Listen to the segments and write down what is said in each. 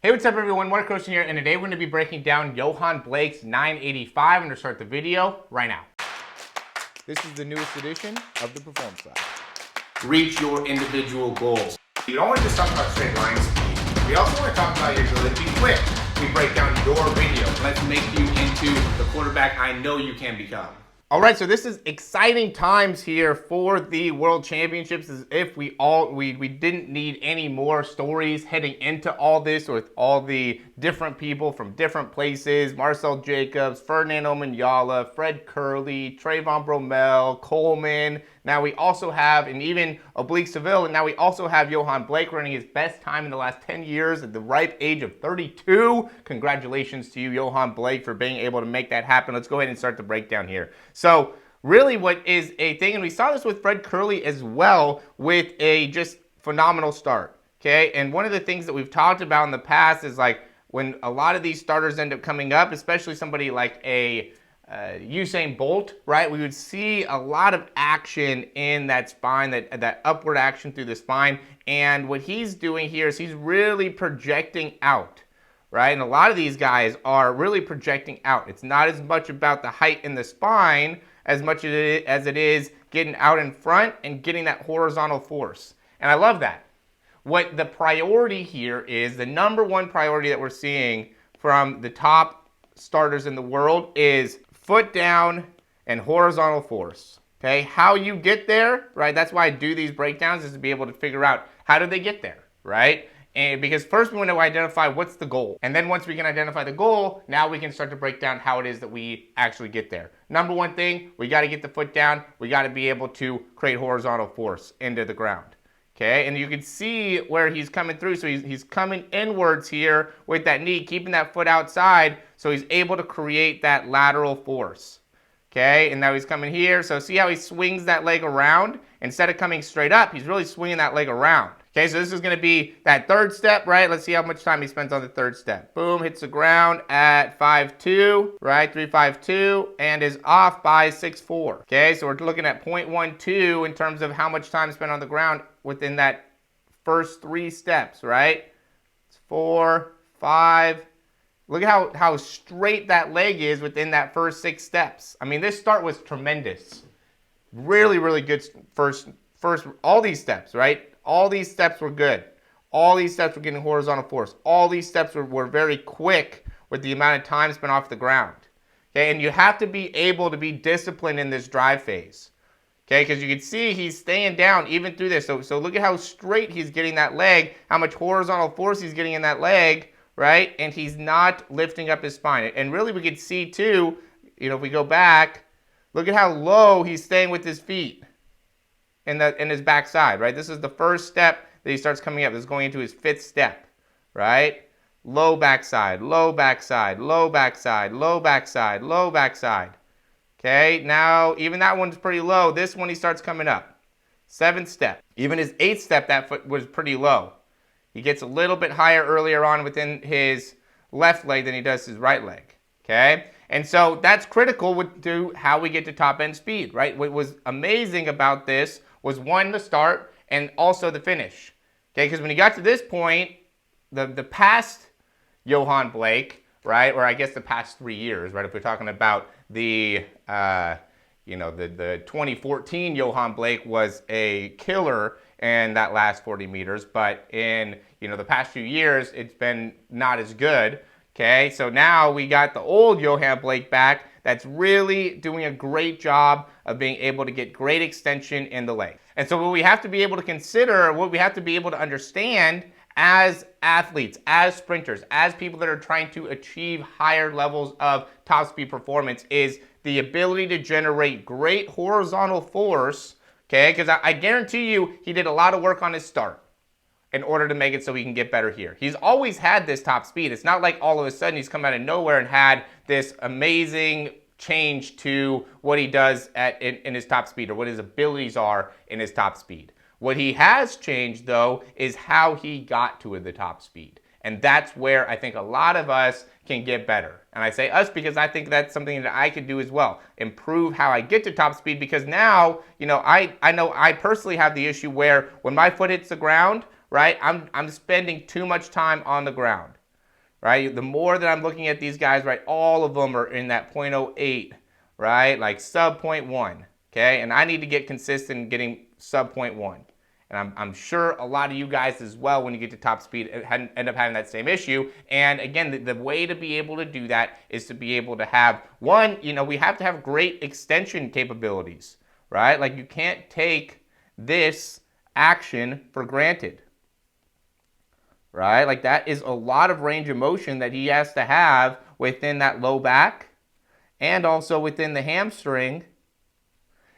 Hey, what's up everyone, Morey Croson here, and today we're going to be breaking down Yohan Blake's 985. I'm going to start the video right now. This is the newest edition of the Performance Lab. Reach your individual goals. You don't want to just talk about straight line speed. We also want to talk about your ability to be quick. We break down your video. Let's make you into the quarterback I know you can become. All right, so this is exciting times here for the World Championships, as if we didn't need any more stories heading into all this with all the different people from different places. Marcel Jacobs, Fernando Manyala, Fred Curley, Trayvon Bromell, Coleman. Now we also have, and even Oblique Seville, and now we also have Yohan Blake running his best time in the last 10 years at the ripe age of 32. Congratulations to you, Yohan Blake, for being able to make that happen. Let's go ahead and start the breakdown here. So really what is a thing, and we saw this with Fred Curley as well, with a just phenomenal start, okay? And one of the things that we've talked about in the past is like when a lot of these starters end up coming up, especially somebody like a Usain Bolt, right? We would see a lot of action in that spine, that upward action through the spine. And what he's doing here is he's really projecting out, right? And a lot of these guys are really projecting out. It's not as much about the height in the spine as much as it is getting out in front and getting that horizontal force. And I love that. What the priority here is, the number one priority that we're seeing from the top starters in the world is foot down and horizontal force, okay? How you get there, right? That's why I do these breakdowns, is to be able to figure out how do they get there, right? And because first we want to identify what's the goal. And then once we can identify the goal, now we can start to break down how it is that we actually get there. Number one thing, we got to get the foot down. We got to be able to create horizontal force into the ground. Okay, and you can see where he's coming through. So he's coming inwards here with that knee, keeping that foot outside, so he's able to create that lateral force. Okay, and now he's coming here. So see how he swings that leg around? Instead of coming straight up, he's really swinging that leg around. Okay, so this is going to be that third step, right? Let's see how much time he spends on the third step. Boom, hits the ground at 5.2, right? 3.52, and is off by 6.4. Okay, so we're looking at 0.12 in terms of how much time spent on the ground within that first three steps, right? It's 4, 5. Look at how straight that leg is within that first 6 steps. I mean, this start was tremendous. Really, really good first, all these steps, right? All these steps were good. All these steps were getting horizontal force. All these steps were very quick with the amount of time spent off the ground. Okay, and you have to be able to be disciplined in this drive phase. Okay, because you can see he's staying down even through this. So look at how straight he's getting that leg, how much horizontal force he's getting in that leg, right? And he's not lifting up his spine. And really we could see too, you know, if we go back, look at how low he's staying with his feet in his backside, right? This is the first step that he starts coming up. This is going into his 5th step, right? Low backside, low backside, low backside, low backside, low backside. Okay, now even that one's pretty low. This one he starts coming up. 7th step. Even his 8th step, that foot was pretty low. He gets a little bit higher earlier on within his left leg than he does his right leg. Okay, and so that's critical to how we get to top end speed, right? What was amazing about this was, one, the start and also the finish. Okay, because when he got to this point, the past Yohan Blake, right, or I guess the past 3 years, right, if we're talking about the 2014 Yohan Blake was a killer in that last 40 meters, but in, the past few years, it's been not as good. Okay, so now we got the old Yohan Blake back that's really doing a great job of being able to get great extension in the leg. And so what we have to be able to consider, what we have to be able to understand as athletes, as sprinters, as people that are trying to achieve higher levels of top speed performance, is the ability to generate great horizontal force, okay? Because I guarantee you he did a lot of work on his start in order to make it so he can get better here. He's always had this top speed. It's not like all of a sudden he's come out of nowhere and had this amazing change to what he does in his top speed, or what his abilities are in his top speed. What he has changed, though, is how he got to the top speed. And that's where I think a lot of us can get better. And I say us because I think that's something that I could do as well. Improve how I get to top speed, because now, I know I personally have the issue where when my foot hits the ground, right, I'm spending too much time on the ground. right? The more that I'm looking at these guys, right, all of them are in that 0.08, right? Like sub 0.1, okay? And I need to get consistent in getting sub 0.1. And I'm sure a lot of you guys as well, when you get to top speed, end up having that same issue. And again, the way to be able to do that is to be able to have, one, we have to have great extension capabilities, right? Like you can't take this action for granted, right? Like that is a lot of range of motion that he has to have within that low back and also within the hamstring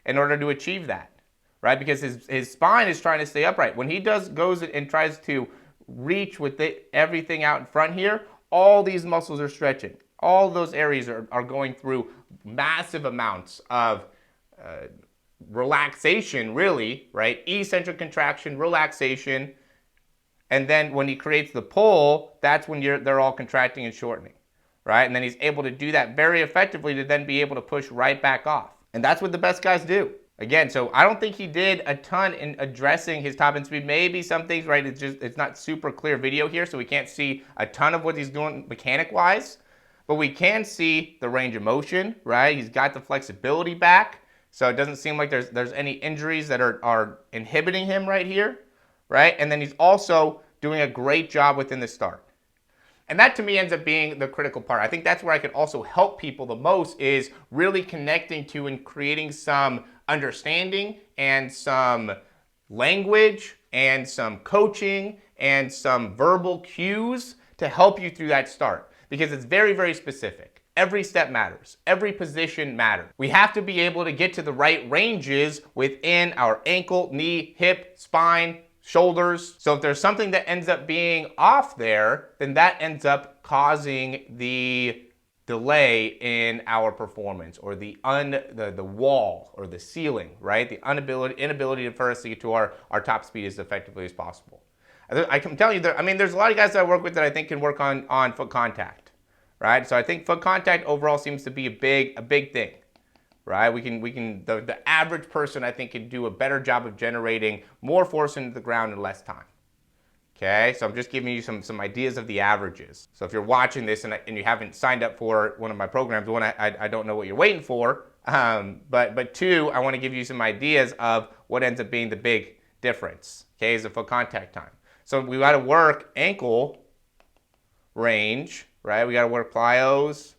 in order to achieve that, right? Because his spine is trying to stay upright. When he goes and tries to reach with everything out in front here, all these muscles are stretching. All those areas are going through massive amounts of relaxation, really, right? Eccentric contraction, relaxation. And then when he creates the pull, that's when they're all contracting and shortening, right? And then he's able to do that very effectively to then be able to push right back off. And that's what the best guys do. Again, so I don't think he did a ton in addressing his top end speed. Maybe some things, right? It's not super clear video here, so we can't see a ton of what he's doing mechanic-wise. But we can see the range of motion, right? He's got the flexibility back. So it doesn't seem like there's any injuries that are inhibiting him right here, right? And then he's also doing a great job within the start. And that to me ends up being the critical part. I think that's where I can also help people the most, is really connecting to and creating some understanding and some language and some coaching and some verbal cues to help you through that start, because it's very, very specific. Every step matters. Every position matters. We have to be able to get to the right ranges within our ankle, knee, hip, spine, shoulders. So if there's something that ends up being off there, then that ends up causing the delay in our performance, or the wall or the ceiling, right? The inability for us to get to our top speed as effectively as possible. I can tell you that, there's a lot of guys that I work with that I think can work on foot contact, right? So I think foot contact overall seems to be a big thing, right? The average person, I think, can do a better job of generating more force into the ground in less time. Okay, so I'm just giving you some ideas of the averages. So if you're watching this and you haven't signed up for one of my programs, one, I don't know what you're waiting for, but two, I want to give you some ideas of what ends up being the big difference, okay, is the foot contact time. So we got to work ankle range, right? We got to work plyos.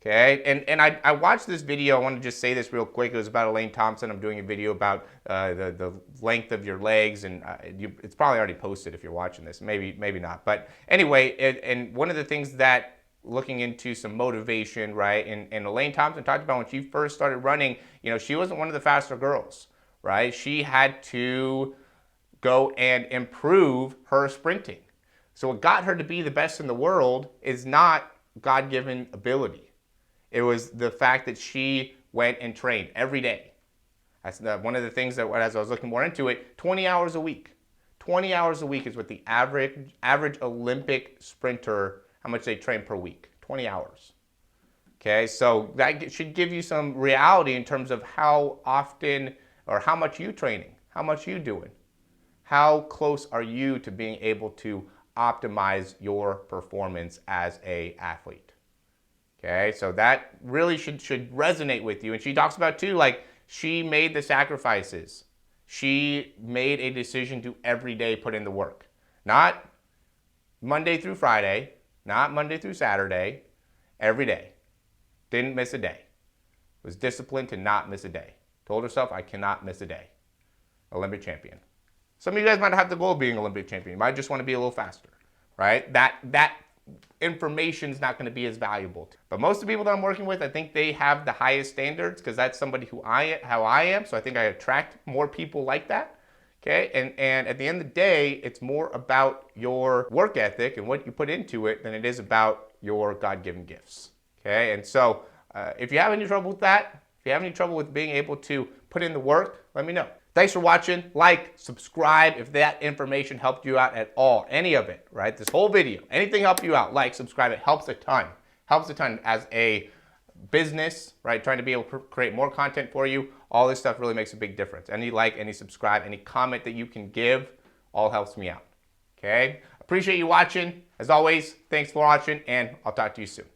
Okay, and I watched this video. I want to just say this real quick. It was about Elaine Thompson. I'm doing a video about the length of your legs, and it's probably already posted if you're watching this. Maybe not. But anyway, and one of the things that, looking into some motivation, right, and Elaine Thompson talked about when she first started running, she wasn't one of the faster girls, right? She had to go and improve her sprinting. So what got her to be the best in the world is not God-given ability. It was the fact that she went and trained every day. That's one of the things that, as I was looking more into it, 20 hours a week. 20 hours a week is what the average Olympic sprinter, how much they train per week. 20 hours. Okay, so that should give you some reality in terms of how often or how much you training, how much you doing, how close are you to being able to optimize your performance as an athlete. Okay, so that really should resonate with you. And she talks about too, like, she made the sacrifices. She made a decision to every day put in the work. Not Monday through Friday, not Monday through Saturday, every day. Didn't miss a day. Was disciplined to not miss a day. Told herself, I cannot miss a day. Olympic champion. Some of you guys might have the goal of being Olympic champion. You might just want to be a little faster, right? That information is not going to be as valuable. But most of the people that I'm working with, I think they have the highest standards, because that's somebody how I am. So I think I attract more people like that. Okay, and at the end of the day, it's more about your work ethic and what you put into it than it is about your God-given gifts. Okay, and so if you have any trouble with that, if you have any trouble with being able to put in the work, let me know. Thanks for watching. Like, subscribe if that information helped you out at all. Any of it, right? This whole video, anything helped you out, like, subscribe. It helps a ton. Helps a ton as a business, right? Trying to be able to create more content for you. All this stuff really makes a big difference. Any like, any subscribe, any comment that you can give, all helps me out. Okay? Appreciate you watching. As always, thanks for watching, and I'll talk to you soon.